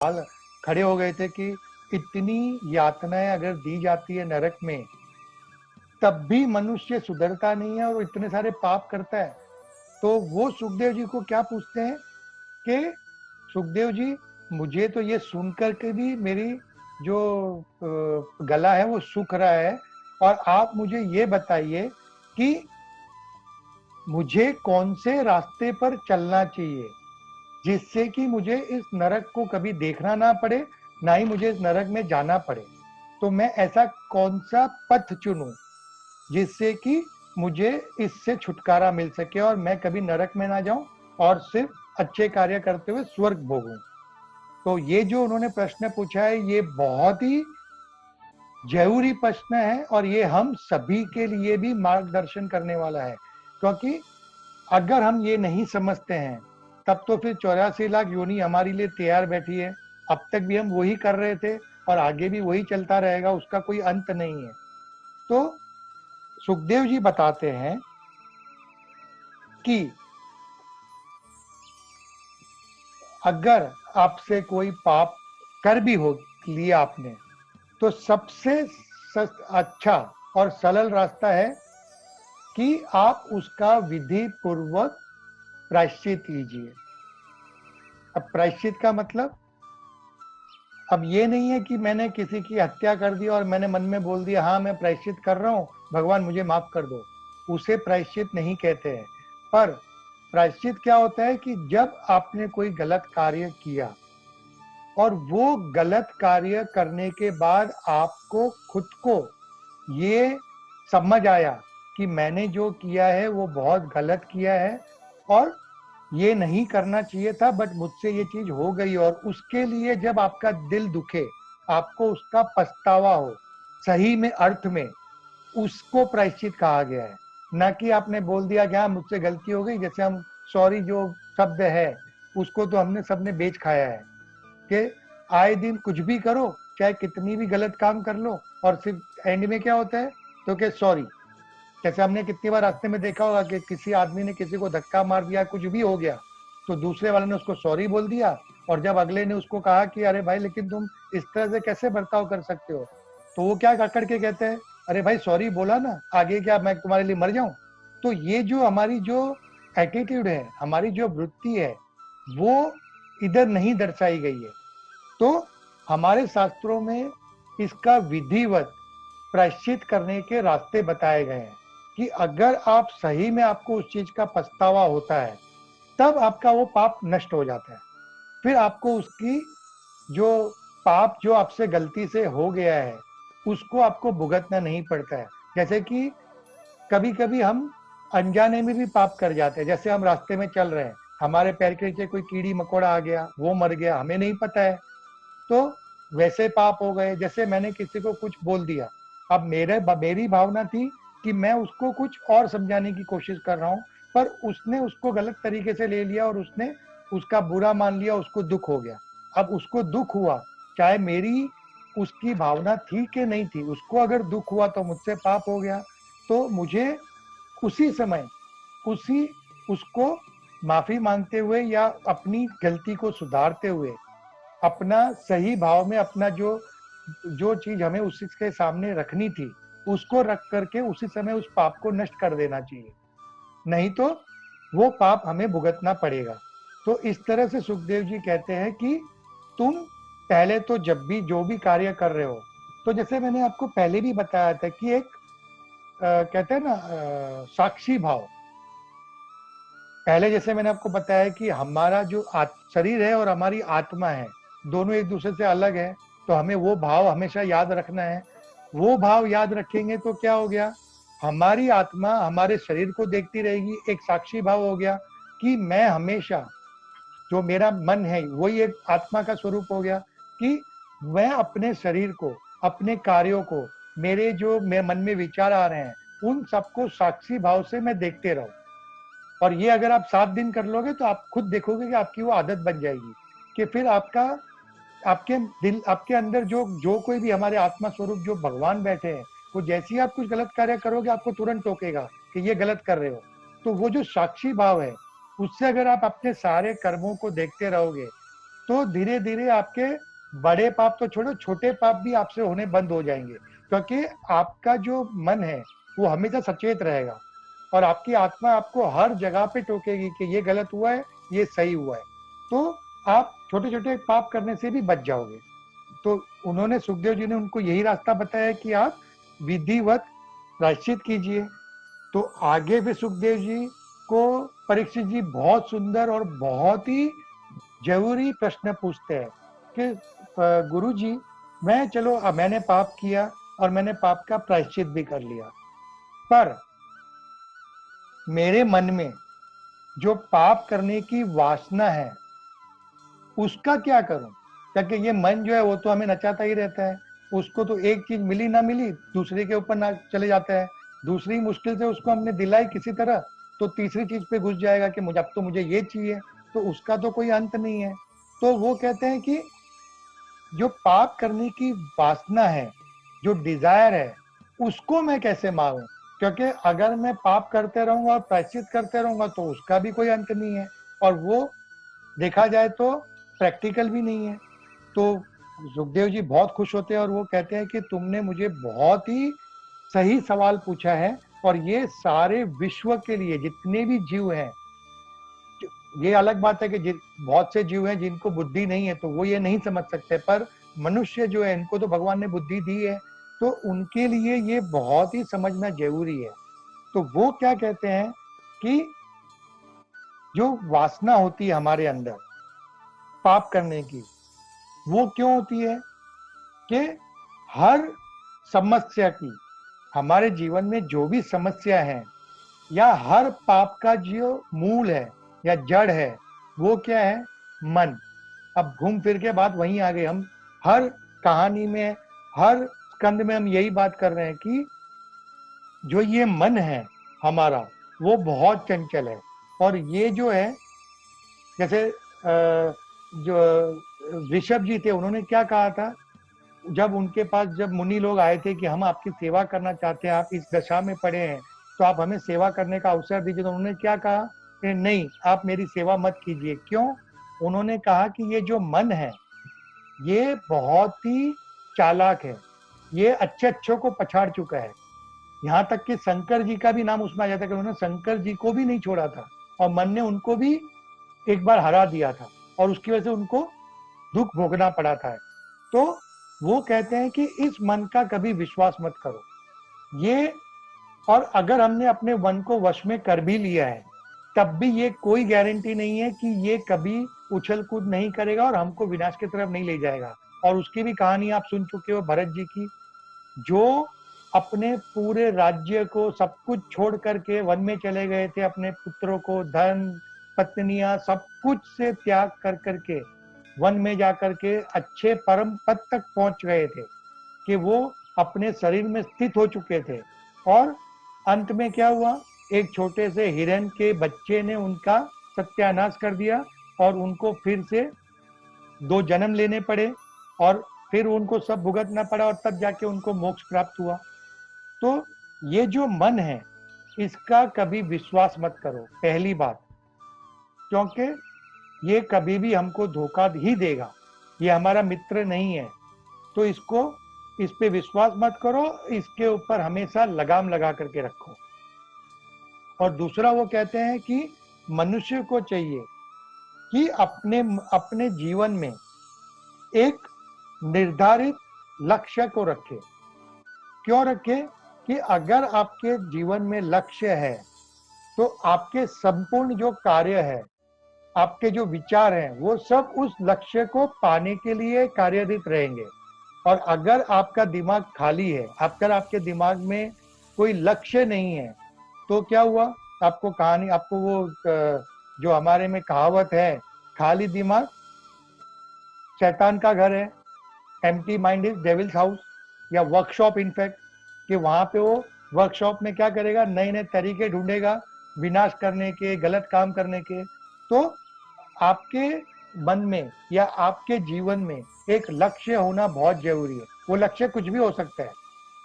सवाल खड़े हो गए थे कि इतनी यातनाएं अगर दी जाती है नरक में, तब भी मनुष्य सुधरता नहीं है और इतने सारे पाप करता है। तो वो सुखदेव जी को क्या पूछते हैं कि सुखदेव जी, मुझे तो ये सुन करके भी मेरी जो गला है वो सूख रहा है, और आप मुझे ये बताइए कि मुझे कौन से रास्ते पर चलना चाहिए जिससे कि मुझे इस नरक को कभी देखना ना पड़े, ना ही मुझे इस नरक में जाना पड़े। तो मैं ऐसा कौन सा पथ चुनूं जिससे कि मुझे इससे छुटकारा मिल सके और मैं कभी नरक में ना जाऊं और सिर्फ अच्छे कार्य करते हुए स्वर्ग भोगूं। तो ये जो उन्होंने प्रश्न पूछा है, ये बहुत ही जरूरी प्रश्न है और ये हम सभी के लिए भी मार्गदर्शन करने वाला है। क्योंकि अगर हम ये नहीं समझते हैं, तब तो फिर 84 लाख योनि हमारे लिए तैयार बैठी है। अब तक भी हम वही कर रहे थे और आगे भी वही चलता रहेगा, उसका कोई अंत नहीं है। तो सुखदेव जी बताते हैं कि अगर आपसे कोई पाप कर भी हो लिया आपने, तो सबसे अच्छा और सरल रास्ता है कि आप उसका विधि पूर्वक प्रायश्चित कीजिए। अब प्रायश्चित का मतलब अब ये नहीं है कि मैंने किसी की हत्या कर दी और मैंने मन में बोल दिया हाँ मैं प्रायश्चित कर रहा हूँ, भगवान मुझे माफ कर दो। उसे प्रायश्चित नहीं कहते हैं। पर प्रायश्चित क्या होता है कि जब आपने कोई गलत कार्य किया और वो गलत कार्य करने के बाद आपको खुद को ये समझ आया कि मैंने जो किया है वो बहुत गलत किया है और ये नहीं करना चाहिए था, बट मुझसे ये चीज हो गई, और उसके लिए जब आपका दिल दुखे, आपको उसका पछतावा हो सही में अर्थ में, उसको प्रायश्चित कहा गया है। ना कि आपने बोल दिया कि हाँ मुझसे गलती हो गई, जैसे हम सॉरी जो शब्द है उसको तो हमने सबने बेच खाया है कि आए दिन कुछ भी करो, चाहे कितनी भी गलत काम कर लो, और सिर्फ एंड में क्या होता है तो कि सॉरी। जैसे हमने कितनी बार रास्ते में देखा होगा कि किसी आदमी ने किसी को धक्का मार दिया, कुछ भी हो गया, तो दूसरे वाले ने उसको सॉरी बोल दिया, और जब अगले ने उसको कहा कि अरे भाई लेकिन तुम इस तरह से कैसे बर्ताव कर सकते हो, तो वो क्या कर के कहते हैं, अरे भाई सॉरी बोला ना, आगे क्या मैं तुम्हारे लिए मर जाऊं। तो ये जो हमारी जो एटीट्यूड है, हमारी जो वृत्ति है, वो इधर नहीं दर्शाई गई है। तो हमारे शास्त्रों में इसका विधिवत प्रायश्चित करने के रास्ते बताए गए हैं कि अगर आप सही में आपको उस चीज का पछतावा होता है, तब आपका वो पाप नष्ट हो जाता है। फिर आपको उसकी जो पाप जो आपसे गलती से हो गया है उसको आपको भुगतना नहीं पड़ता है। जैसे कि कभी कभी हम अनजाने में भी पाप कर जाते हैं। जैसे हम रास्ते में चल रहे हैं, हमारे पैर के नीचे कोई कीड़ी मकोड़ा आ गया, वो मर गया, हमें नहीं पता है, तो वैसे पाप हो गए। जैसे मैंने किसी को कुछ बोल दिया, अब मेरी भावना थी कि मैं उसको कुछ और समझाने की कोशिश कर रहा हूँ, पर उसने उसको गलत तरीके से ले लिया और उसने उसका बुरा मान लिया, उसको दुख हो गया। अब उसको दुख हुआ, चाहे मेरी उसकी भावना थी कि नहीं थी, उसको अगर दुख हुआ तो मुझसे पाप हो गया। तो मुझे उसी समय उसी उसको माफी मांगते हुए या अपनी गलती को सुधारते हुए अपना सही भाव में अपना जो जो चीज हमें उसके सामने रखनी थी उसको रख करके उसी समय उस पाप को नष्ट कर देना चाहिए, नहीं तो वो पाप हमें भुगतना पड़ेगा। तो इस तरह से सुखदेव जी कहते हैं कि तुम पहले तो जब भी जो भी कार्य कर रहे हो, तो जैसे मैंने आपको पहले भी बताया था कि एक कहते हैं ना साक्षी भाव। पहले जैसे मैंने आपको बताया कि हमारा जो शरीर है और हमारी आत्मा है, दोनों एक दूसरे से अलग है, तो हमें वो भाव हमेशा याद रखना है। वो भाव याद रखेंगे तो क्या हो गया, हमारी आत्मा हमारे शरीर को देखती रहेगी, एक साक्षी भाव हो गया कि मैं हमेशा, जो मेरा मन है वही एक आत्मा का स्वरूप हो गया कि मैं अपने शरीर को, अपने कार्यों को, मेरे जो मेरे मन में विचार आ रहे हैं उन सबको साक्षी भाव से मैं देखते रहूं। और ये अगर आप 7 दिन कर लोगे तो आप खुद देखोगे कि आपकी वो आदत बन जाएगी कि फिर आपका आपके दिल आपके अंदर जो जो कोई भी हमारे आत्मा स्वरूप जो भगवान बैठे हैं, वो जैसे ही आप कुछ गलत कार्य करोगे आपको तुरंत टोकेगा कि ये गलत कर रहे हो। तो वो जो साक्षी भाव है, उससे अगर आप अपने सारे कर्मों को देखते रहोगे, तो धीरे धीरे आपके बड़े पाप तो छोड़ो, छोटे पाप भी आपसे होने बंद हो जाएंगे, क्योंकि आपका जो मन है वो हमेशा सचेत रहेगा और आपकी आत्मा आपको हर जगह पे टोकेगी कि ये गलत हुआ है, ये सही हुआ है। तो आप छोटे छोटे पाप करने से भी बच जाओगे। तो उन्होंने, सुखदेव जी ने उनको यही रास्ता बताया कि आप विधिवत प्रायश्चित कीजिए। तो आगे भी सुखदेव जी को परीक्षित जी बहुत सुंदर और बहुत ही जरूरी प्रश्न पूछते हैं कि गुरु जी, मैं चलो मैंने पाप किया और मैंने पाप का प्रायश्चित भी कर लिया, पर मेरे मन में जो पाप करने की वासना है उसका क्या करूं? क्योंकि ये मन जो है वो तो हमें नचाता ही रहता है, उसको तो एक चीज मिली ना मिली दूसरे के ऊपर ना चले जाता है, दूसरी मुश्किल से उसको हमने दिलाई किसी तरह तो तीसरी चीज पे घुस जाएगा कि मुझे अब तो मुझे ये चाहिए, तो उसका तो कोई अंत नहीं है। तो वो कहते हैं कि जो पाप करने की वासना है, जो डिजायर है, उसको मैं कैसे मारूं? क्योंकि अगर मैं पाप करते रहूंगा और प्रायश्चित करते रहूंगा तो उसका भी कोई अंत नहीं है, और वो देखा जाए तो प्रैक्टिकल भी नहीं है। तो सुखदेव जी बहुत खुश होते हैं और वो कहते हैं कि तुमने मुझे बहुत ही सही सवाल पूछा है, और ये सारे विश्व के लिए जितने भी जीव हैं, ये अलग बात है कि बहुत से जीव हैं जिनको बुद्धि नहीं है तो वो ये नहीं समझ सकते, पर मनुष्य जो है इनको तो भगवान ने बुद्धि दी है, तो उनके लिए ये बहुत ही समझना जरूरी है। तो वो क्या कहते हैं कि जो वासना होती है हमारे अंदर पाप करने की, वो क्यों होती है कि हर समस्या की, हमारे जीवन में जो भी समस्या है या हर पाप का जो मूल है या जड़ है वो क्या है? मन। अब घूम फिर के बात वहीं आ गई, हम हर कहानी में, हर स्कंद में हम यही बात कर रहे हैं कि जो ये मन है हमारा वो बहुत चंचल है, और ये जो है, जैसे जो ऋषभ जी थे उन्होंने क्या कहा था जब उनके पास, जब मुनि लोग आए थे कि हम आपकी सेवा करना चाहते हैं, आप इस दशा में पड़े हैं तो आप हमें सेवा करने का अवसर दीजिए, तो उन्होंने क्या कहा कि नहीं, आप मेरी सेवा मत कीजिए। क्यों? उन्होंने कहा कि ये जो मन है ये बहुत ही चालाक है, ये अच्छे अच्छों को पछाड़ चुका है। यहाँ तक कि शंकर जी का भी नाम उसमें आ जाता है कि उन्होंने शंकर जी को भी नहीं छोड़ा था और मन ने उनको भी एक बार हरा दिया था और उसकी वजह से उनको दुख भोगना पड़ा था। तो वो कहते हैं कि इस मन का कभी विश्वास मत करो ये, और अगर हमने अपने मन को वश में कर भी लिया है तब भी ये कोई गारंटी नहीं है कि ये कभी उछल कूद नहीं करेगा और हमको विनाश की तरफ नहीं ले जाएगा। और उसकी भी कहानी आप सुन चुके हो, भरत जी की, जो अपने पूरे राज्य को सब कुछ छोड़ करके वन में चले गए थे, अपने पुत्रों को, धन, पत्नियां, सब कुछ से त्याग कर करके वन में जाकर के अच्छे परम पद तक पहुंच गए थे कि वो अपने शरीर में स्थित हो चुके थे। और अंत में क्या हुआ? एक छोटे से हिरन के बच्चे ने उनका सत्यानाश कर दिया और उनको फिर से 2 जन्म लेने पड़े और फिर उनको सब भुगतना पड़ा और तब जाके उनको मोक्ष प्राप्त हुआ। तो ये जो मन है इसका कभी विश्वास मत करो, पहली बात, क्योंकि ये कभी भी हमको धोखा ही देगा, ये हमारा मित्र नहीं है। तो इसको, इस पे विश्वास मत करो, इसके ऊपर हमेशा लगाम लगा करके रखो। और दूसरा वो कहते हैं कि मनुष्य को चाहिए कि अपने अपने जीवन में एक निर्धारित लक्ष्य को रखे। क्यों रखे? कि अगर आपके जीवन में लक्ष्य है तो आपके संपूर्ण जो कार्य है, आपके जो विचार हैं, वो सब उस लक्ष्य को पाने के लिए कार्यरत रहेंगे। और अगर आपका दिमाग खाली है, अगर आपके दिमाग में कोई लक्ष्य नहीं है, तो क्या हुआ? आपको कहानी, आपको वो जो हमारे में कहावत है, खाली दिमाग शैतान का घर है, empty mind is devils house, या वर्कशॉप इनफैक्ट, कि वहां पे वो वर्कशॉप में क्या करेगा? नए नए तरीके ढूंढेगा विनाश करने के, गलत काम करने के। तो आपके मन में या आपके जीवन में एक लक्ष्य होना बहुत जरूरी है। वो लक्ष्य कुछ भी हो सकता है,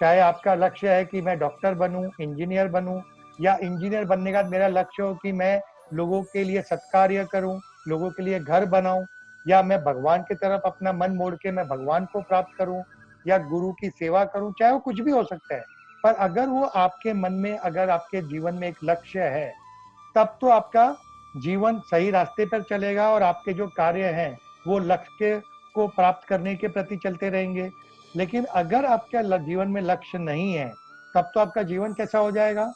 चाहे आपका लक्ष्य है कि मैं डॉक्टर बनूं, इंजीनियर बनूं, या इंजीनियर बनने का मेरा लक्ष्य हो कि मैं लोगों के लिए सत्कार्य करूं, लोगों के लिए घर बनाऊं, या मैं भगवान की तरफ अपना मन मोड़ के मैं भगवान को प्राप्त करूं या गुरु की सेवा करूं, चाहे वो कुछ भी हो सकता है। पर अगर वो आपके मन में, अगर आपके जीवन में एक लक्ष्य है, तब तो आपका जीवन सही रास्ते पर चलेगा और आपके जो कार्य हैं वो लक्ष्य को प्राप्त करने के प्रति चलते रहेंगे। लेकिन अगर आपका जीवन में लक्ष्य नहीं है, तब तो आपका जीवन कैसा हो जाएगा?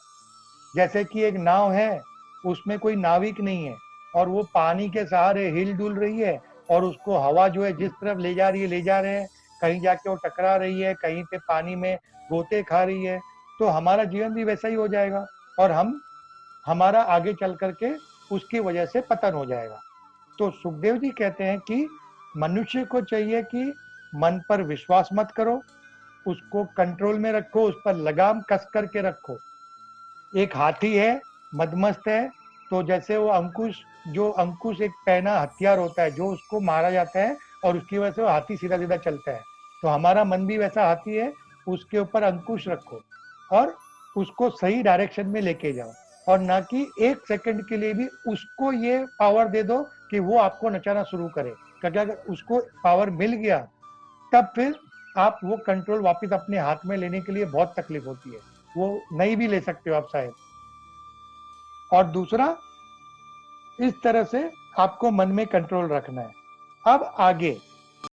जैसे कि एक नाव है, उसमें कोई नाविक नहीं है और वो पानी के सहारे हिल डुल रही है और उसको हवा जो है जिस तरफ ले जा रही है ले जा रहे हैं, कहीं जाके वो टकरा रही है, कहीं पे पानी में गोते खा रही है। तो हमारा जीवन भी वैसा ही हो जाएगा और हमारा आगे चल करके उसकी वजह से पतन हो जाएगा। तो सुखदेव जी कहते हैं कि मनुष्य को चाहिए कि मन पर विश्वास मत करो, उसको कंट्रोल में रखो, उस पर लगाम कस करके रखो। एक हाथी है, मदमस्त है, तो जैसे वो अंकुश एक पहना हथियार होता है जो उसको मारा जाता है और उसकी वजह से वो हाथी सीधा सीधा चलता है। तो हमारा मन भी वैसा हाथी है, उसके ऊपर अंकुश रखो और उसको सही डायरेक्शन में लेके जाओ, और ना कि एक सेकंड के लिए भी उसको ये पावर दे दो कि वो आपको नचाना शुरू करे, क्योंकि अगर उसको पावर मिल गया तब फिर आप वो कंट्रोल वापस अपने हाथ में लेने के लिए बहुत तकलीफ होती है, वो नहीं भी ले सकते हो आप शायद। और दूसरा, इस तरह से आपको मन में कंट्रोल रखना है। अब आगे